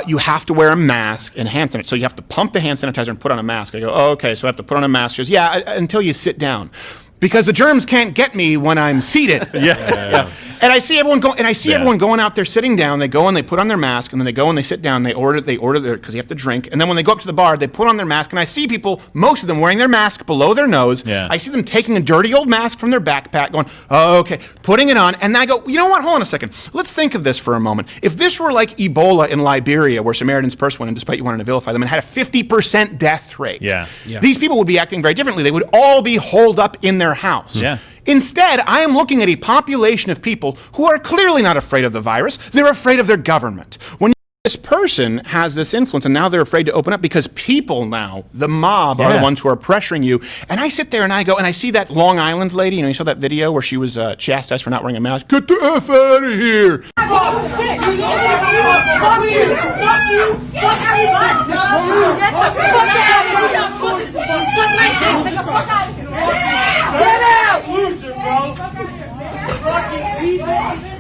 you have to wear a mask and hand sanitizer. So you have to pump the hand sanitizer and put on a mask. I go, oh, okay, so I have to put on a mask. She goes, yeah, until you sit down. Because the germs can't get me when I'm seated. Yeah. And I see everyone everyone going out there sitting down. They go and they put on their mask, and then they go and they sit down. They order their, because you have to drink. And then when they go up to the bar, they put on their mask. And I see people, most of them, wearing their mask below their nose. Yeah. I see them taking a dirty old mask from their backpack, going, oh, okay, putting it on. And I go, you know what? Hold on a second. Let's think of this for a moment. If this were like Ebola in Liberia, where Samaritan's Purse went in, despite you wanting to vilify them, and had a 50% death rate, these people would be acting very differently. They would all be holed up in their house. Yeah. Instead, I am looking at a population of people who are clearly not afraid of the virus. They're afraid of their government. When this person has this influence, and now they're afraid to open up because people now, the mob, are the ones who are pressuring you. And I sit there and I go, and I see that Long Island lady, you saw that video where she was chastised for not wearing a mask? Get the F out of here!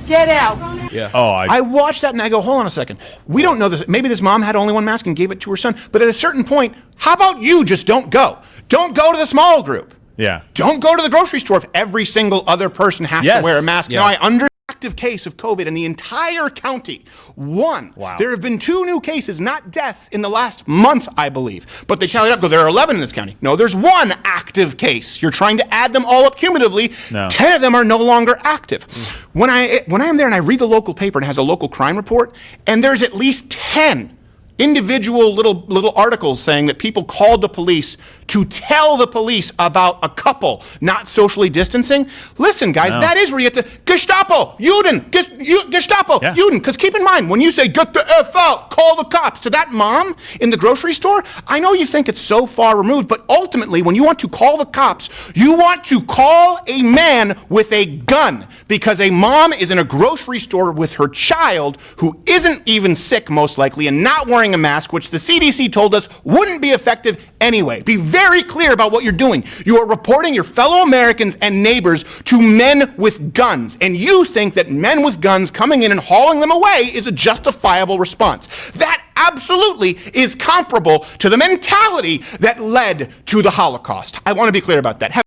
Get out! Yeah. I watched that and I go, hold on a second. We don't know this. Maybe this mom had only one mask and gave it to her son. But at a certain point, how about you just don't go? Don't go to the small group. Yeah. Don't go to the grocery store if every single other person has to wear a mask. Yeah. Now, I under active case of COVID in the entire county. One. Wow. There have been 2 new cases, not deaths, in the last month, I believe. But they tally it up, go, there are 11 in this county. No, there's 1 active case. You're trying to add them all up cumulatively. No. 10 of them are no longer active. When I am there and I read the local paper and it has a local crime report, and there's at least 10 individual little articles saying that people called the police to tell the police about a couple not socially distancing. Listen, guys, that is where you have to Gestapo, Juden, Gestapo, Juden. Because keep in mind, when you say get the F out, call the cops to that mom in the grocery store, I know you think it's so far removed, but ultimately, when you want to call the cops, you want to call a man with a gun because a mom is in a grocery store with her child who isn't even sick, most likely, and not wearing a mask, which the CDC told us wouldn't be effective anyway. Be very clear about what you're doing. You are reporting your fellow Americans and neighbors to men with guns, and you think that men with guns coming in and hauling them away is a justifiable response. That absolutely is comparable to the mentality that led to the Holocaust. I want to be clear about that.